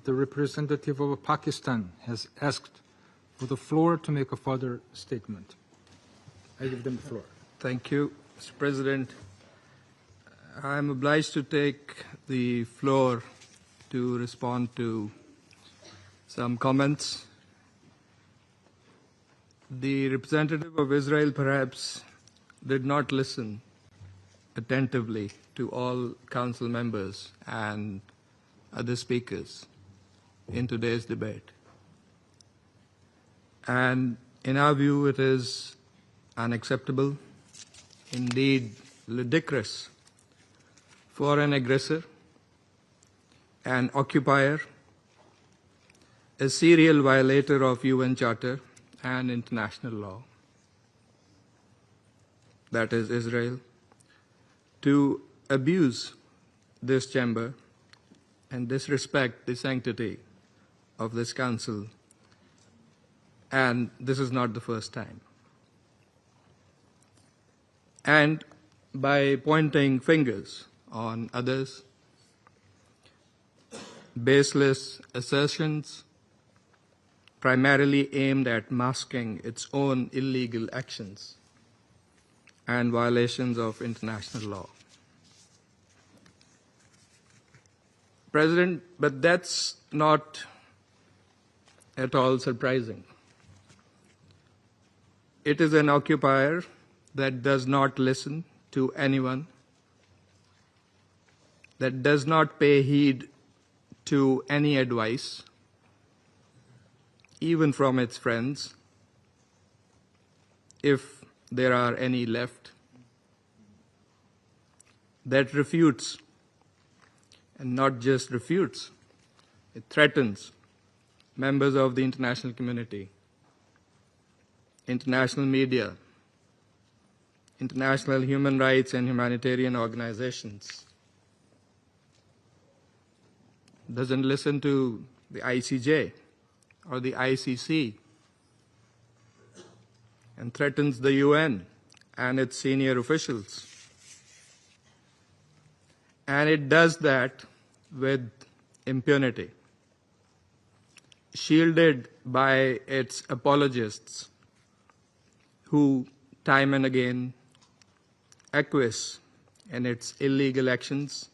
the representative of Pakistan has asked for the floor to make a further statement. I give them the floor. Thank you, Mr. President. I am obliged to take the floor to respond to some comments. The representative of Israel perhaps did not listen attentively to all council members and other speakers in today's debate. And in our view, it is unacceptable, indeed ludicrous, for an aggressor, an occupier, a serial violator of UN Charter and international law, that is Israel, to abuse this chamber and disrespect the sanctity of this council. And this is not the first time. And by pointing fingers on others, baseless assertions primarily aimed at masking its own illegal actions and violations of international law. President, but that's not at all surprising. It is an occupier that does not listen to anyone, that does not pay heed to any advice, even from its friends, if there are any left, that refutes, and not just refutes, it threatens members of the international community, international media, international human rights and humanitarian organizations, doesn't listen to the ICJ or the ICC, and threatens the UN and its senior officials. And it does that with impunity, shielded by its apologists who time and again acquiesce in its illegal actions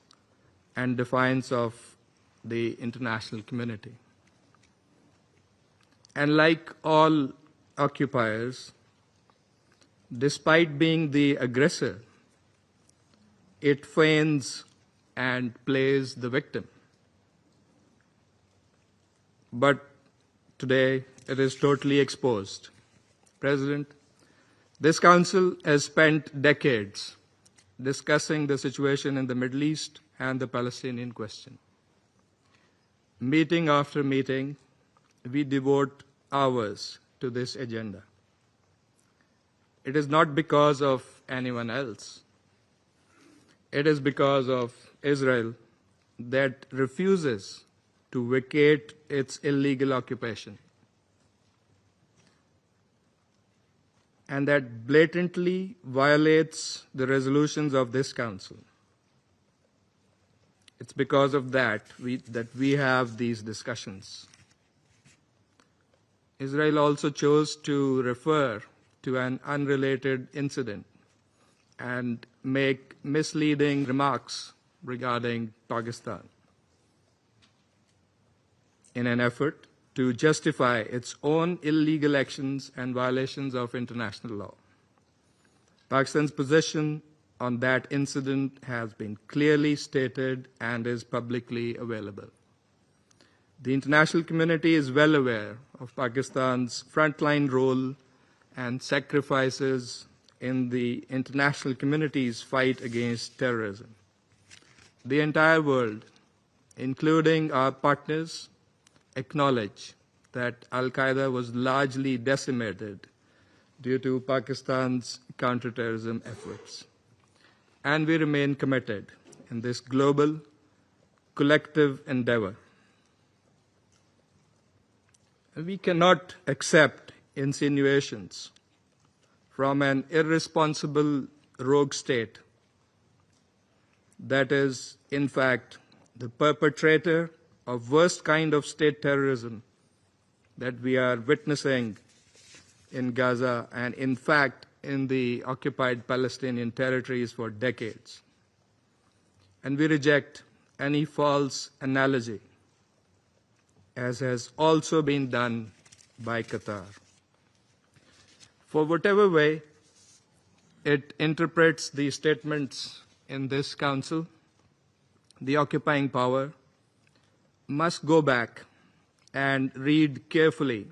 and defiance of the international community. And like all occupiers, despite being the aggressor, it feigns and plays the victim. But today it is totally exposed. President, this Council has spent decades discussing the situation in the Middle East and the Palestinian question. Meeting after meeting, we devote hours to this agenda. It is not because of anyone else. It is because of Israel that refuses to vacate its illegal occupation, and that blatantly violates the resolutions of this Council. It's because of that we have these discussions. Israel also chose to refer to an unrelated incident and make misleading remarks regarding Pakistan in an effort to justify its own illegal actions and violations of international law. Pakistan's position on that incident has been clearly stated and is publicly available. The international community is well aware of Pakistan's frontline role and sacrifices in the international community's fight against terrorism. The entire world, including our partners, acknowledge that Al-Qaeda was largely decimated due to Pakistan's counterterrorism efforts. And we remain committed in this global, collective endeavor. We cannot accept insinuations from an irresponsible rogue state that is, in fact, the perpetrator of worst kind of state terrorism that we are witnessing in Gaza and, in fact, in the occupied Palestinian territories for decades. And we reject any false analogy, as has also been done by Qatar. For whatever way it interprets the statements in this council, the occupying power must go back and read carefully